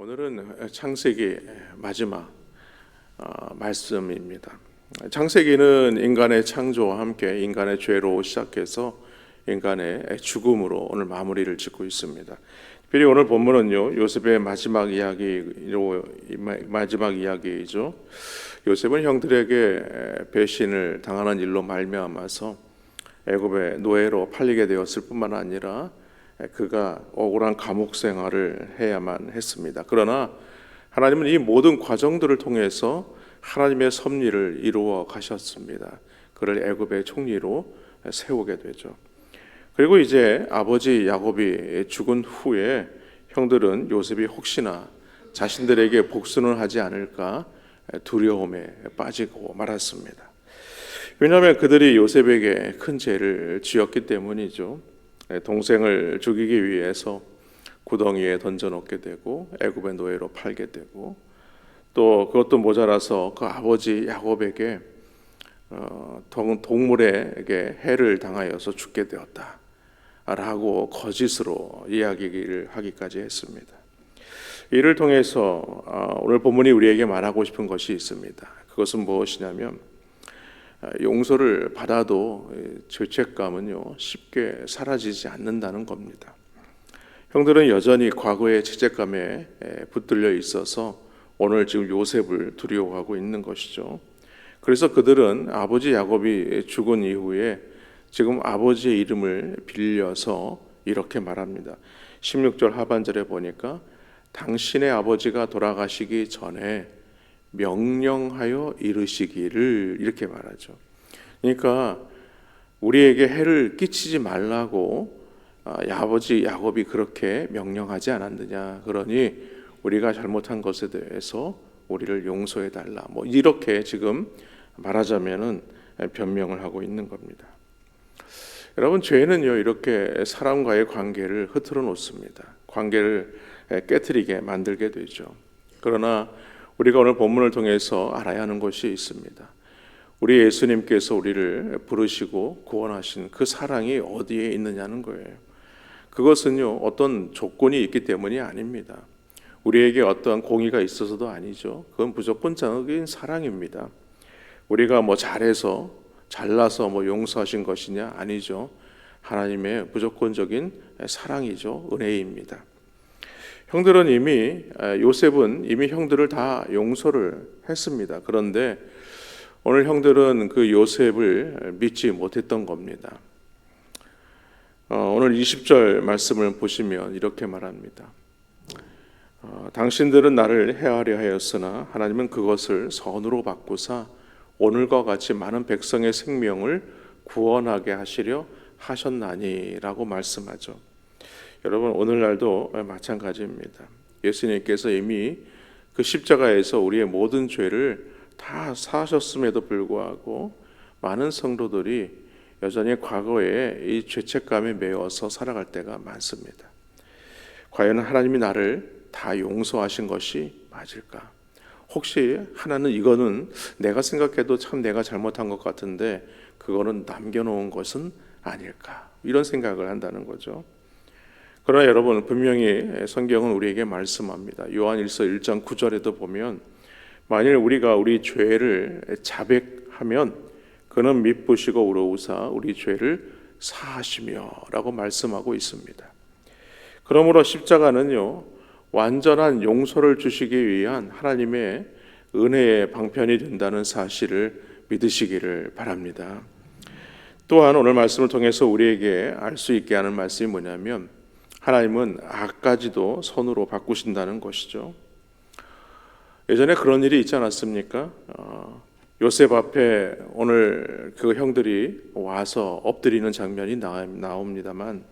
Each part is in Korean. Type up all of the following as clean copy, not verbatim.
오늘은 창세기 마지막 말씀입니다. 창세기는 인간의 창조와 함께 인간의 죄로 시작해서 인간의 죽음으로 오늘 마무리를 짓고 있습니다. 특별히 오늘 본문은요, 요셉의 마지막 이야기이죠. 요셉은 형들에게 배신을 당하는 일로 말미암아서 애굽의 노예로 팔리게 되었을 뿐만 아니라 그가 억울한 감옥 생활을 해야만 했습니다. 그러나 하나님은 이 모든 과정들을 통해서 하나님의 섭리를 이루어 가셨습니다. 그를 애굽의 총리로 세우게 되죠. 그리고 이제 아버지 야곱이 죽은 후에 형들은 요셉이 혹시나 자신들에게 복수는 하지 않을까 두려움에 빠지고 말았습니다. 왜냐하면 그들이 요셉에게 큰 죄를 지었기 때문이죠. 동생을 죽이기 위해서 구덩이에 던져놓게 되고 애굽의 노예로 팔게 되고, 또 그것도 모자라서 그 아버지 야곱에게 동물에게 해를 당하여서 죽게 되었다 라고 거짓으로 이야기를 하기까지 했습니다. 이를 통해서 오늘 본문이 우리에게 말하고 싶은 것이 있습니다. 그것은 무엇이냐면, 용서를 받아도 죄책감은요 쉽게 사라지지 않는다는 겁니다. 형들은 여전히 과거의 죄책감에 붙들려 있어서 오늘 지금 요셉을 두려워하고 있는 것이죠. 그래서 그들은 아버지 야곱이 죽은 이후에 지금 아버지의 이름을 빌려서 이렇게 말합니다. 16절 하반절에 보니까 당신의 아버지가 돌아가시기 전에 명령하여 이르시기를, 이렇게 말하죠. 그러니까 우리에게 해를 끼치지 말라고 아버지 야곱이 그렇게 명령하지 않았느냐, 그러니 우리가 잘못한 것에 대해서 우리를 용서해 달라, 이렇게 지금 말하자면은 변명을 하고 있는 겁니다. 여러분, 죄는요 이렇게 사람과의 관계를 흐트러 놓습니다. 관계를 깨트리게 만들게 되죠. 그러나 우리가 오늘 본문을 통해서 알아야 하는 것이 있습니다. 우리 예수님께서 우리를 부르시고 구원하신 그 사랑이 어디에 있느냐는 거예요. 그것은요 어떤 조건이 있기 때문이 아닙니다. 우리에게 어떠한 공의가 있어서도 아니죠. 그건 무조건적인 사랑입니다. 우리가 잘나서 용서하신 것이냐? 아니죠. 하나님의 무조건적인 사랑이죠. 은혜입니다. 요셉은 이미 형들을 다 용서를 했습니다. 그런데 오늘 형들은 그 요셉을 믿지 못했던 겁니다. 오늘 20절 말씀을 보시면 이렇게 말합니다. 당신들은 나를 해하려 하였으나 하나님은 그것을 선으로 바꾸사 오늘과 같이 많은 백성의 생명을 구원하게 하시려 하셨나니 라고 말씀하죠. 여러분, 오늘날도 마찬가지입니다. 예수님께서 이미 그 십자가에서 우리의 모든 죄를 다 사하셨음에도 불구하고 많은 성도들이 여전히 과거에 이 죄책감에 매여서 살아갈 때가 많습니다. 과연 하나님이 나를 다 용서하신 것이 맞을까? 혹시 하나는 이거는 내가 생각해도 참 내가 잘못한 것 같은데 그거는 남겨놓은 것은 아닐까? 이런 생각을 한다는 거죠. 그러나 여러분, 분명히 성경은 우리에게 말씀합니다. 요한일서 1장 9절에도 보면, 만일 우리가 우리 죄를 자백하면 그는 미쁘시고 의로우사 우리 죄를 사하시며 라고 말씀하고 있습니다. 그러므로 십자가는요 완전한 용서를 주시기 위한 하나님의 은혜의 방편이 된다는 사실을 믿으시기를 바랍니다. 또한 오늘 말씀을 통해서 우리에게 알 수 있게 하는 말씀이 뭐냐면, 하나님은 악까지도 선으로 바꾸신다는 것이죠. 예전에 그런 일이 있지 않았습니까? 요셉 앞에 오늘 그 형들이 와서 엎드리는 장면이 나옵니다만,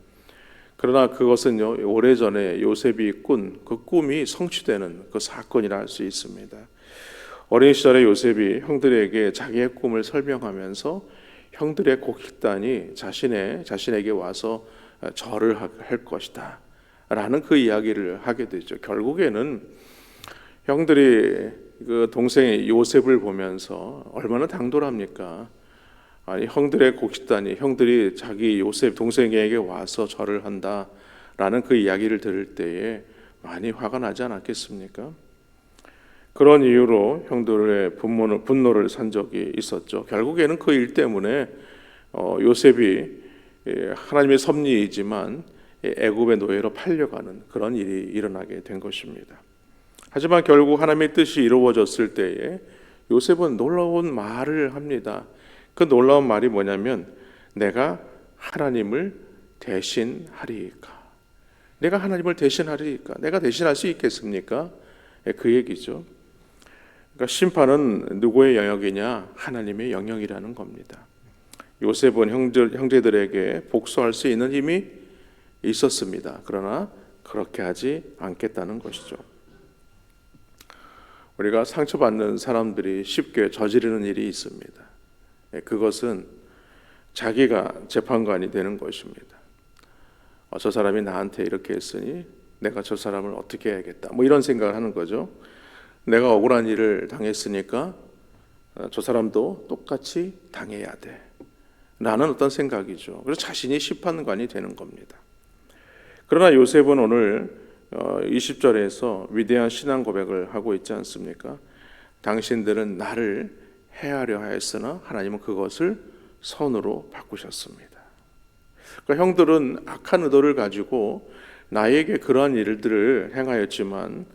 그러나 그것은요 오래전에 요셉이 꾼 그 꿈이 성취되는 그 사건이라 할 수 있습니다. 어린 시절에 요셉이 형들에게 자기의 꿈을 설명하면서 형들의 곡식단이 자신에게 와서 절을 할 것이다 라는 그 이야기를 하게 되죠. 결국에는 형들이 그 동생 요셉을 보면서 얼마나 당돌합니까? 아니, 형들의 곡식단이, 형들이 자기 요셉 동생에게 와서 절을 한다라는 그 이야기를 들을 때에 많이 화가 나지 않았겠습니까? 그런 이유로 형들의 분노를 산 적이 있었죠. 결국에는 그 일 때문에 요셉이 하나님의 섭리이지만 애굽의 노예로 팔려가는 그런 일이 일어나게 된 것입니다. 하지만 결국 하나님의 뜻이 이루어졌을 때에 요셉은 놀라운 말을 합니다. 그 놀라운 말이 뭐냐면 내가 하나님을 대신하리이까. 내가 하나님을 대신하리이까. 내가 대신할 수 있겠습니까? 그 얘기죠. 그러니까 심판은 누구의 영역이냐? 하나님의 영역이라는 겁니다. 요셉은 형제들에게 복수할 수 있는 힘이 있었습니다. 그러나 그렇게 하지 않겠다는 것이죠. 우리가 상처받는 사람들이 쉽게 저지르는 일이 있습니다. 그것은 자기가 재판관이 되는 것입니다. 저 사람이 나한테 이렇게 했으니 내가 저 사람을 어떻게 해야겠다. 이런 생각을 하는 거죠. 내가 억울한 일을 당했으니까 저 사람도 똑같이 당해야 돼. 라는 어떤 생각이죠. 그래서 자신이 심판관이 되는 겁니다. 그러나 요셉은 오늘 20절에서 위대한 신앙 고백을 하고 있지 않습니까? 당신들은 나를 해하려 하였으나 하나님은 그것을 선으로 바꾸셨습니다. 그러니까 형들은 악한 의도를 가지고 나에게 그러한 일들을 행하였지만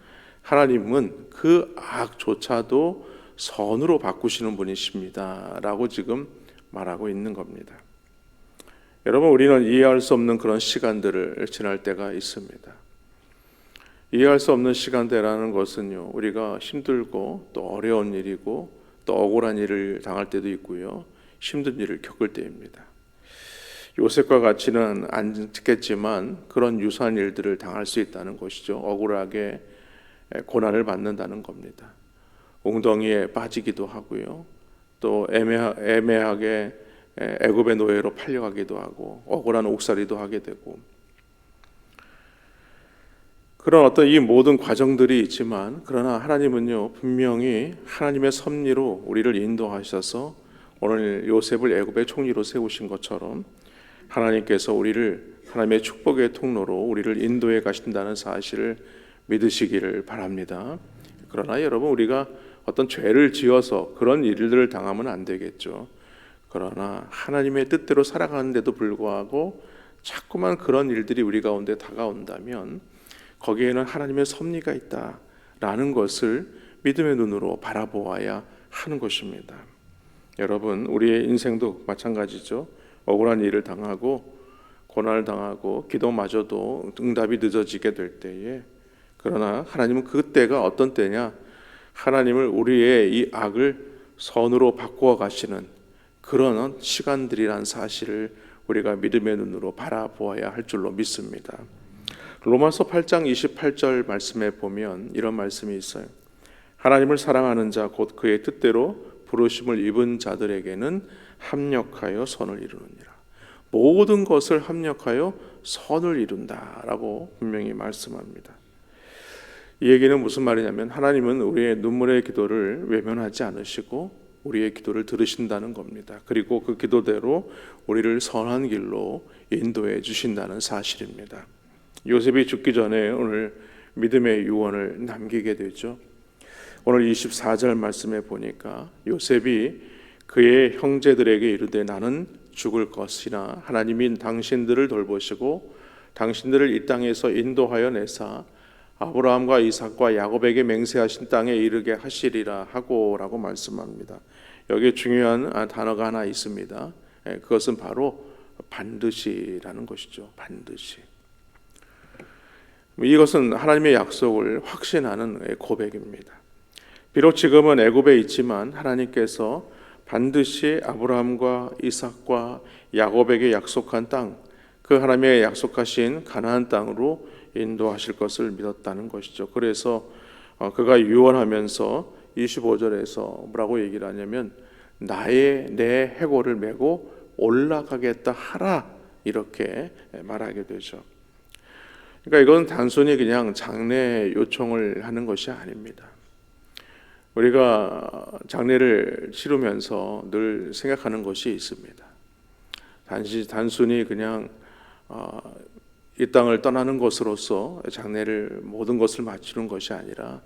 하나님은 그 악조차도 선으로 바꾸시는 분이십니다. 라고 지금 말하고 있는 겁니다. 여러분, 우리는 이해할 수 없는 그런 시간들을 지날 때가 있습니다. 이해할 수 없는 시간대라는 것은요, 우리가 힘들고 또 어려운 일이고 또 억울한 일을 당할 때도 있고요, 힘든 일을 겪을 때입니다. 요셉과 같이는 안 듣겠지만 그런 유사한 일들을 당할 수 있다는 것이죠. 억울하게 고난을 받는다는 겁니다. 웅덩이에 빠지기도 하고요, 또 애매하게 애굽의 노예로 팔려가기도 하고 억울한 옥살이도 하게 되고, 그런 어떤 이 모든 과정들이 있지만 그러나 하나님은요, 분명히 하나님의 섭리로 우리를 인도하셔서 오늘 요셉을 애굽의 총리로 세우신 것처럼 하나님께서 우리를 하나님의 축복의 통로로 우리를 인도해 가신다는 사실을 믿으시기를 바랍니다. 그러나 여러분, 우리가 어떤 죄를 지어서 그런 일들을 당하면 안 되겠죠. 그러나 하나님의 뜻대로 살아가는데도 불구하고 자꾸만 그런 일들이 우리 가운데 다가온다면 거기에는 하나님의 섭리가 있다라는 것을 믿음의 눈으로 바라보아야 하는 것입니다. 여러분, 우리의 인생도 마찬가지죠. 억울한 일을 당하고 고난을 당하고 기도마저도 응답이 늦어지게 될 때에, 그러나 하나님은 그때가 어떤 때냐? 하나님을 우리의 이 악을 선으로 바꾸어 가시는 그런 시간들이란 사실을 우리가 믿음의 눈으로 바라보아야 할 줄로 믿습니다. 로마서 8장 28절 말씀에 보면 이런 말씀이 있어요. 하나님을 사랑하는 자 곧 그의 뜻대로 부르심을 입은 자들에게는 합력하여 선을 이루느니라. 모든 것을 합력하여 선을 이룬다라고 분명히 말씀합니다. 이 얘기는 무슨 말이냐면 하나님은 우리의 눈물의 기도를 외면하지 않으시고 우리의 기도를 들으신다는 겁니다. 그리고 그 기도대로 우리를 선한 길로 인도해 주신다는 사실입니다. 요셉이 죽기 전에 오늘 믿음의 유언을 남기게 되죠. 오늘 24절 말씀에 보니까 요셉이 그의 형제들에게 이르되 나는 죽을 것이나 하나님이 당신들을 돌보시고 당신들을 이 땅에서 인도하여 내사 아브라함과 이삭과 야곱에게 맹세하신 땅에 이르게 하시리라 하고라고 말씀합니다. 여기에 중요한 단어가 하나 있습니다. 그것은 바로 반드시라는 것이죠. 반드시. 이것은 하나님의 약속을 확신하는 고백입니다. 비록 지금은 애굽에 있지만 하나님께서 반드시 아브라함과 이삭과 야곱에게 약속한 땅, 그 하나님의 약속하신 가나안 땅으로 인도하실 것을 믿었다는 것이죠. 그래서 그가 유언하면서 25절에서 뭐라고 얘기를 하냐면 내 해골을 메고 올라가겠다 하라, 이렇게 말하게 되죠. 그러니까 이건 단순히 그냥 장례 요청을 하는 것이 아닙니다. 우리가 장례를 치르면서 늘 생각하는 것이 있습니다. 단순히 그냥 이 땅을 떠나는 것으로서 장례를 모든 것을 마치는 것이 아니라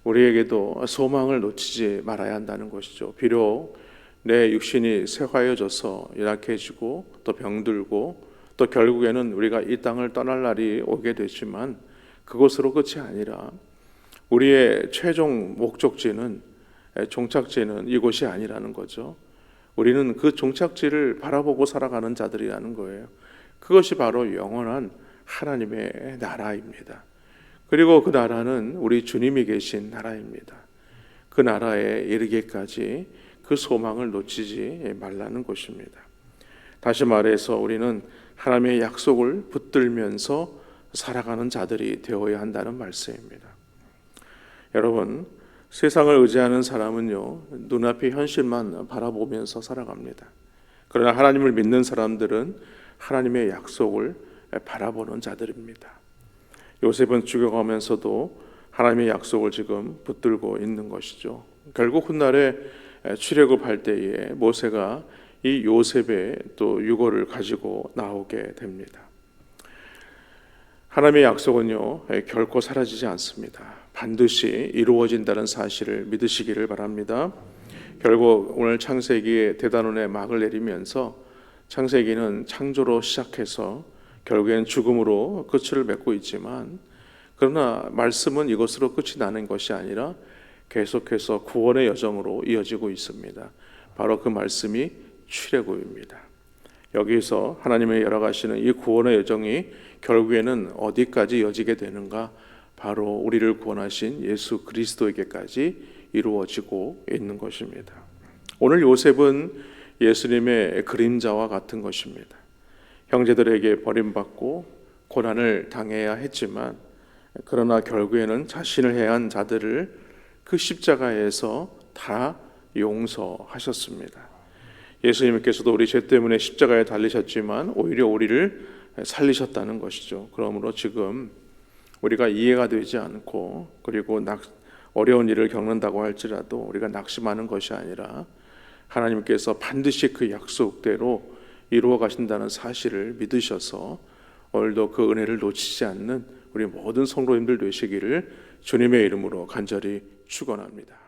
우리에게도 소망을 놓치지 말아야 한다는 것이죠. 비록 내 육신이 쇠하여져서 연약해지고 또 병들고 또 결국에는 우리가 이 땅을 떠날 날이 오게 되지만 그것으로 끝이 아니라 우리의 최종 목적지는 종착지는 이곳이 아니라는 거죠. 우리는 그 종착지를 바라보고 살아가는 자들이라는 거예요. 그것이 바로 영원한 하나님의 나라입니다. 그리고 그 나라는 우리 주님이 계신 나라입니다. 그 나라에 이르기까지 그 소망을 놓치지 말라는 것입니다. 다시 말해서 우리는 하나님의 약속을 붙들면서 살아가는 자들이 되어야 한다는 말씀입니다. 여러분, 세상을 의지하는 사람은요, 눈앞의 현실만 바라보면서 살아갑니다. 그러나 하나님을 믿는 사람들은 하나님의 약속을 바라보는 자들입니다. 요셉은 죽어가면서도 하나님의 약속을 지금 붙들고 있는 것이죠. 결국 훗날에 출애굽할 때에 모세가 이 요셉의 또 유고를 가지고 나오게 됩니다. 하나님의 약속은요, 결코 사라지지 않습니다. 반드시 이루어진다는 사실을 믿으시기를 바랍니다. 결국 오늘 창세기의 대단원의 막을 내리면서 창세기는 창조로 시작해서 결국엔 죽음으로 끝을 맺고 있지만, 그러나 말씀은 이것으로 끝이 나는 것이 아니라 계속해서 구원의 여정으로 이어지고 있습니다. 바로 그 말씀이 출애굽입니다. 여기서 하나님의 열어가시는 이 구원의 여정이 결국에는 어디까지 이어지게 되는가? 바로 우리를 구원하신 예수 그리스도에게까지 이루어지고 있는 것입니다. 오늘 요셉은 예수님의 그림자와 같은 것입니다. 형제들에게 버림받고 고난을 당해야 했지만, 그러나 결국에는 자신을 해한 자들을 그 십자가에서 다 용서하셨습니다. 예수님께서도 우리 죄 때문에 십자가에 달리셨지만 오히려 우리를 살리셨다는 것이죠. 그러므로 지금 우리가 이해가 되지 않고 그리고 어려운 일을 겪는다고 할지라도 우리가 낙심하는 것이 아니라 하나님께서 반드시 그 약속대로 이루어 가신다는 사실을 믿으셔서 오늘도 그 은혜를 놓치지 않는 우리 모든 성도님들 되시기를 주님의 이름으로 간절히 축원합니다.